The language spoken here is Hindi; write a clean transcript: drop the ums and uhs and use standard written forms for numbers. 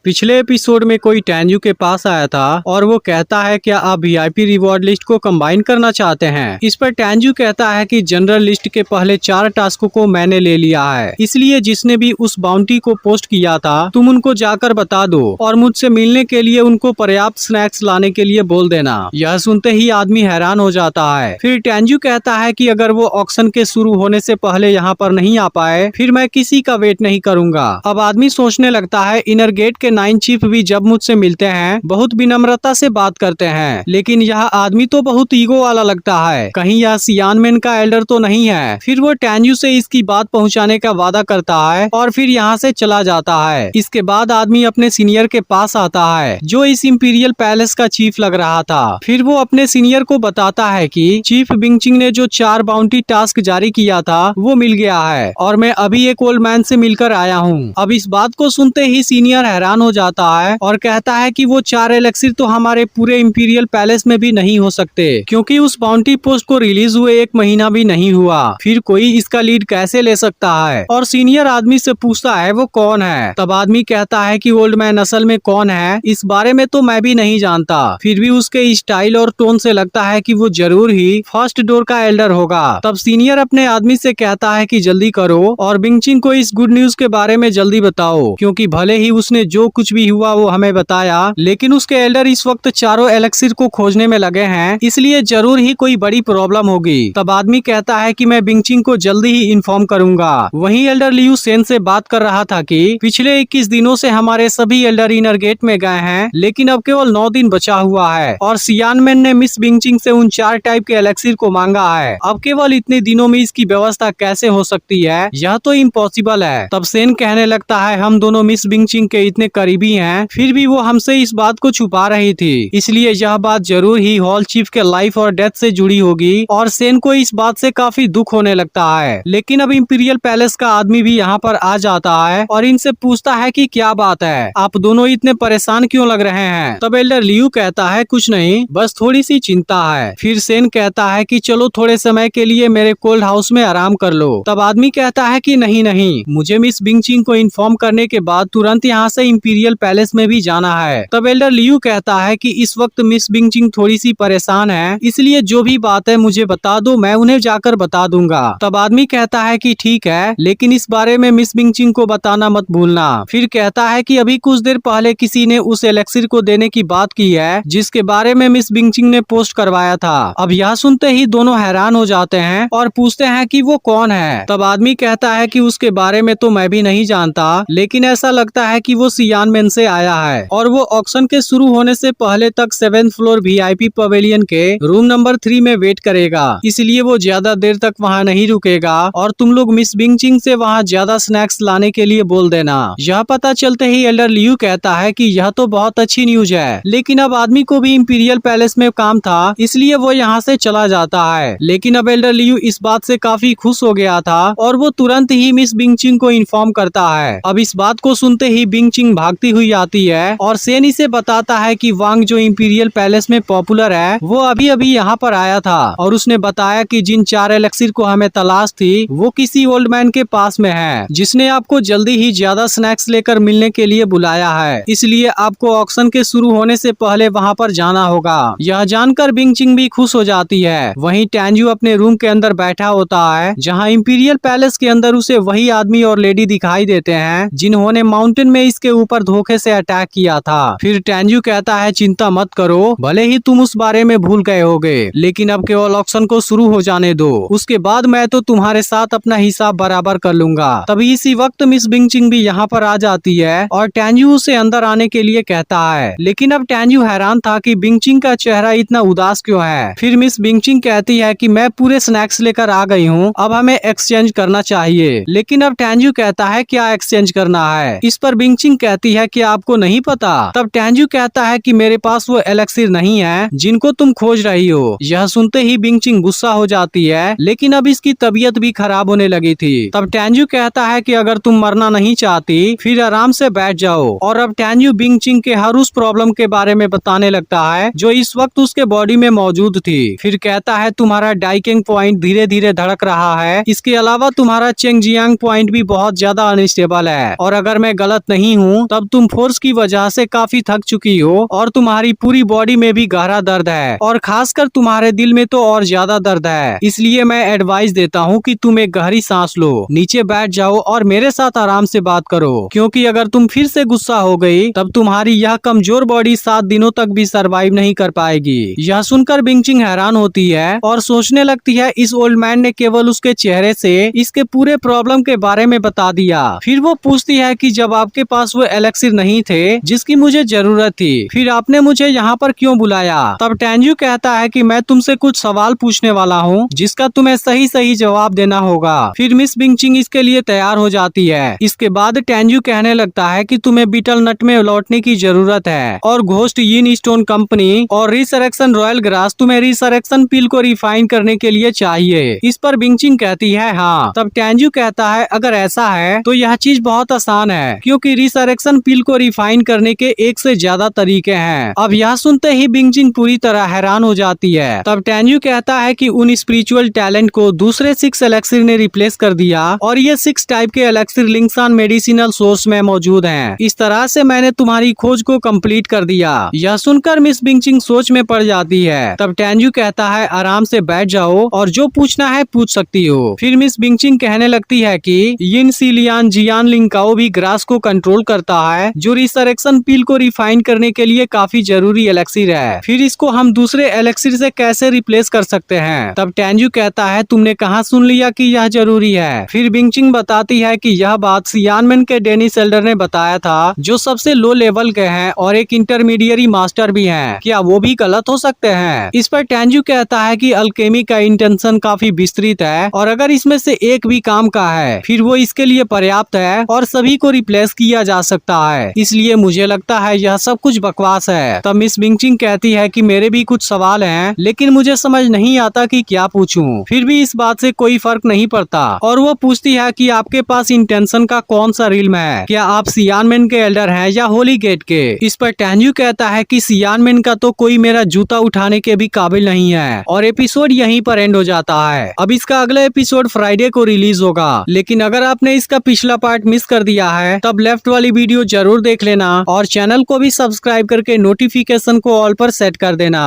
पिछले एपिसोड में कोई टैन्यू के पास आया था और वो कहता है क्या आप वीआईपी रिवॉर्ड लिस्ट को कंबाइन करना चाहते हैं। इस पर टैन्यू कहता है कि जनरल लिस्ट के पहले 4 टास्कों को मैंने ले लिया है, इसलिए जिसने भी उस बाउंटी को पोस्ट किया था तुम उनको जाकर बता दो और मुझसे मिलने के लिए उनको पर्याप्त स्नैक्स लाने के लिए बोल देना। यह सुनते ही आदमी हैरान हो जाता है। फिर टैन्यू कहता है कि अगर वो ऑक्शन के शुरू होने से पहले यहाँ पर नहीं आ पाए फिर मैं किसी का वेट नहीं करूंगा। अब आदमी सोचने लगता है इनर गेट के 9 चीफ भी जब मुझसे मिलते हैं बहुत विनम्रता से बात करते हैं, लेकिन यह आदमी तो बहुत ईगो वाला लगता है, कहीं यह सियानमैन का एल्डर तो नहीं है। फिर वो टैन्यू से इसकी बात पहुंचाने का वादा करता है और फिर यहाँ से चला जाता है। इसके बाद आदमी अपने सीनियर के पास आता है जो इस इंपीरियल पैलेस का चीफ लग रहा था। फिर वो अपने सीनियर को बताता है कि चीफ बिंगचिंग ने जो 4 बाउंटी टास्क जारी किया था वो मिल गया है और मैं अभी एक ओल्ड मैन से मिलकर आया हूँ। अब इस बात को सुनते ही सीनियर हैरान हो जाता है और कहता है कि वो 4 एलेक्सिर तो हमारे पूरे इंपीरियल पैलेस में भी नहीं हो सकते, क्योंकि उस बाउंटी पोस्ट को रिलीज हुए 1 महीना भी नहीं हुआ। फिर कोई इसका लीड कैसे ले सकता है। और सीनियर आदमी से पूछता है वो कौन है। तब आदमी कहता है कि ओल्ड मैन असल में कौन है इस बारे में तो मैं भी नहीं जानता, फिर भी उसके स्टाइल और टोन से लगता है कि वो जरूर ही फर्स्ट डोर का एल्डर होगा। तब सीनियर अपने आदमी से कहता है कि जल्दी करो और बिंगचिंग को इस गुड न्यूज के बारे में जल्दी बताओ, क्योंकि भले ही उसने जो कुछ भी हुआ वो हमें बताया लेकिन उसके एल्डर इस वक्त 4 एलेक्सिर को खोजने में लगे हैं, इसलिए जरूर ही कोई बड़ी प्रॉब्लम होगी। तब आदमी कहता है कि मैं बिंगचिंग को जल्दी ही इन्फॉर्म करूंगा। वहीं एल्डर लियू सेन से बात कर रहा था कि पिछले 21 दिनों से हमारे सभी एल्डर इनर गेट में गए हैं लेकिन अब केवल 9 दिन बचा हुआ है और सियानमैन ने मिस बिंगचिंग से उन 4 टाइप के एलेक्सिर को मांगा है। अब केवल इतने दिनों में इसकी व्यवस्था कैसे हो सकती है, यह तो इम्पॉसिबल है। तब सेन कहने लगता है हम दोनों मिस बिंगचिंग के इतने करीबी हैं फिर भी वो हमसे इस बात को छुपा रही थी, इसलिए यह बात जरूर ही हॉल चीफ के लाइफ और डेथ से जुड़ी होगी और सेन को इस बात से काफी दुख होने लगता है। लेकिन अब इंपीरियल पैलेस का आदमी भी यहाँ पर आ जाता है और इनसे पूछता है कि क्या बात है, आप दोनों इतने परेशान क्यों लग रहे हैं। तब एल्डर लियू कहता है कुछ नहीं, बस थोड़ी सी चिंता है। फिर सेन कहता है कि चलो थोड़े समय के लिए मेरे कोल्ड हाउस में आराम कर लो। तब आदमी कहता है कि नहीं नहीं, मुझे मिस बिंगचिंग को इन्फॉर्म करने के बाद तुरंत यहाँ से इंपीरियल पैलेस में भी जाना है। तब एल्डर लियू कहता है कि इस वक्त मिस बिंगचिंग थोड़ी सी परेशान है, इसलिए जो भी बात है मुझे बता दो, मैं उन्हें जाकर बता दूंगा। तब आदमी कहता है कि ठीक है, लेकिन इस बारे में मिस बिंगचिंग को बताना मत भूलना। फिर कहता है कि अभी कुछ देर पहले किसी ने उस एलेक्सिर को देने की बात की है जिसके बारे में मिस बिंगचिंग ने पोस्ट करवाया था। अब यह सुनते ही दोनों हैरान हो जाते हैं और पूछते हैं कि वो कौन है। तब आदमी कहता है कि उसके बारे में तो मैं भी नहीं जानता, लेकिन ऐसा लगता है कि वो सियानमैन से आया है और वो ऑक्शन के शुरू होने से पहले तक 7th फ्लोर वीआईपी पवेलियन के रूम नंबर 3 में वेट करेगा, इसलिए वो ज्यादा देर तक वहाँ नहीं रुकेगा और तुम लोग मिस बिंगचिंग से वहाँ ज्यादा स्नैक्स लाने के लिए बोल देना। यह पता चलते ही एल्डर लियू कहता है कि यह तो बहुत अच्छी न्यूज है, लेकिन अब आदमी को भी इंपीरियल पैलेस में काम था इसलिए वो यहाँ से चला जाता है। लेकिन अब एल्डर लियू इस बात से काफी खुश हो गया था और वो तुरंत ही मिस बिंगचिंग को इन्फॉर्म करता है। अब इस बात को सुनते ही बिंगचिंग भागती हुई आती है और सेन इसे बताता है कि वांग जो इंपीरियल पैलेस में पॉपुलर है वो अभी अभी यहाँ पर आया था और उसने बताया कि जिन 4 एलेक्सिर को हमें तलाश थी वो किसी ओल्ड मैन के पास में है जिसने आपको जल्दी ही ज्यादा स्नैक्स लेकर मिलने के लिए बुलाया है, इसलिए आपको ऑक्शन के शुरू होने से पहले वहाँ पर जाना होगा। यह जानकर बिंगचिंग भी खुश हो जाती है। वहीं टैन्यू अपने रूम के अंदर बैठा होता है जहाँ इंपीरियल पैलेस के अंदर उसे वही आदमी और लेडी दिखाई देते हैं जिन्होंने माउंटेन में इसके ऊपर धोखे से अटैक किया था। फिर टैन्यू कहता है चिंता मत करो, भले ही तुम उस बारे में भूल गए होगे लेकिन अब केवल ऑक्शन को शुरू हो जाने दो, उसके बाद मैं तो तुम्हारे साथ अपना हिसाब बराबर कर लूंगा। तभी इसी वक्त मिस बिंगचिंग भी यहाँ पर आ जाती है और टैन्यू उसे अंदर आने के लिए कहता है, लेकिन अब टैन्यू हैरान था कि बिंगचिंग का चेहरा इतना उदास क्यों है। फिर मिस बिंगचिंग कहती है कि मैं पूरे स्नैक्स लेकर आ गई हूँ, अब हमें एक्सचेंज करना चाहिए। लेकिन अब टैन्यू कहता है क्या एक्सचेंज करना है। इस पर बिंगचिंग कहती है कि आपको नहीं पता। तब टैन्यू कहता है कि मेरे पास वो एलेक्सिर नहीं है जिनको तुम खोज रही हो। यह सुनते ही बिंगचिंग गुस्सा हो जाती है, लेकिन अब इसकी तबीयत भी खराब होने लगी थी। तब टैन्यू कहता है कि अगर तुम मरना नहीं चाहती फिर आराम से बैठ जाओ। और अब टैन्यू बिंगचिंग के हर उस प्रॉब्लम के बारे में बताने लगता है जो इस वक्त उसके बॉडी में मौजूद थी। फिर कहता है तुम्हारा डाइकिंग पॉइंट धीरे धीरे धड़क रहा है, इसके अलावा तुम्हारा चेंगजियांग पॉइंट भी बहुत ज्यादा अनस्टेबल है और अगर मैं गलत नहीं हूँ तब तुम फोर्स की वजह से काफी थक चुकी हो और तुम्हारी पूरी बॉडी में भी गहरा दर्द है और खासकर तुम्हारे दिल में तो और ज्यादा दर्द है। इसलिए मैं एडवाइस देता हूँ कि तुम एक गहरी सांस लो, नीचे बैठ जाओ और मेरे साथ आराम से बात करो, क्योंकि अगर तुम फिर से गुस्सा हो गई तब तुम्हारी यह कमजोर बॉडी 7 दिनों तक भी सरवाइव नहीं कर पाएगी। यह सुनकर बिंगचिंग हैरान होती है और सोचने लगती है इस ओल्ड मैन ने केवल उसके चेहरे से इसके पूरे प्रॉब्लम के बारे में बता दिया। फिर वो पूछती है कि जब आपके पास वो एलेक्सिर नहीं थे जिसकी मुझे जरूरत थी, फिर आपने मुझे यहाँ पर क्यों बुलाया? तब टेंजू कहता है कि मैं तुमसे कुछ सवाल पूछने वाला हूँ जिसका तुम्हें सही सही जवाब देना होगा। फिर मिस बिंगचिंग इसके लिए तैयार हो जाती है। इसके बाद टेंजू कहने लगता है कि तुम्हें बीटल नट में लौटने की जरूरत है और घोस्ट यिन स्टोन कंपनी और रिसरेक्शन रॉयल ग्रास तुम्हें रिसरेक्शन पिल को रिफाइन करने के लिए चाहिए। इस पर बिंगचिंग कहती है हाँ। तब टेंजू कहता है अगर ऐसा है तो यह चीज बहुत आसान है, क्योंकि रिसरेक्शन पिल को रिफाइन करने के 1 से ज्यादा तरीके हैं। अब यह सुनते ही बिंगचिंग पूरी तरह हैरान हो जाती है। तब टेंजू कहता है कि उन स्पिरिचुअल टैलेंट को दूसरे 6 एलेक्सिर ने रिप्लेस कर दिया और ये 6 टाइप के एलेक्सिर लिंक्सान मेडिसिनल सोर्स में मौजूद हैं। इस तरह से मैंने तुम्हारी खोज को कंप्लीट कर दिया। यह सुनकर मिस बिंगचिंग सोच में पड़ जाती है। तब टेंजू कहता है आराम से बैठ जाओ और जो पूछना है पूछ सकती हो। फिर मिस बिंगचिंग कहने लगती है कि यिन सीलियान जियान लिंकाओ भी ग्रास को कंट्रोल करता है, जो रिसरेक्शन पिल को रिफाइन करने के लिए काफी जरूरी एलेक्सिर है। फिर इसको हम दूसरे एलेक्सिर से कैसे रिप्लेस कर सकते हैं? तब टेंजू कहता है तुमने कहाँ सुन लिया कि यह जरूरी है? फिर बिंगचिंग बताती है कि यह बात सियानमेन के डेनिस एल्डर ने बताया था, जो सबसे लो लेवल के हैं और एक इंटरमीडिएरी मास्टर भी हैं। क्या वो भी गलत हो सकते हैं? इस पर टेंजू कहता है कि अल्केमी का इंटेंशन काफी विस्तृत है और अगर इसमें से एक भी काम का है फिर वो इसके लिए पर्याप्त है और सभी को रिप्लेस किया जा सकता है। इसलिए मुझे लगता है यह सब कुछ बकवास है। तब मिस बिंगचिंग कहती है कि मेरे भी कुछ सवाल हैं, लेकिन मुझे समझ नहीं आता कि क्या पूछूं। फिर भी इस बात से कोई फर्क नहीं पड़ता और वो पूछती है कि आपके पास इंटेंशन का कौन सा रिल्म है? क्या आप सियानमेन के एल्डर हैं या होली गेट के? इस पर टेंजू कहता है कि सियानमेन का तो कोई मेरा जूता उठाने के भी काबिल नहीं है और एपिसोड यहीं पर एंड हो जाता है। अब इसका अगला एपिसोड फ्राइडे को रिलीज होगा, लेकिन अगर आपने इसका पिछला पार्ट मिस कर दिया है तब लेफ्ट वाली वीडियो जरूर देख लेना और चैनल को भी सब्सक्राइब करके नोटिफिकेशन को ऑल पर सेट कर देना।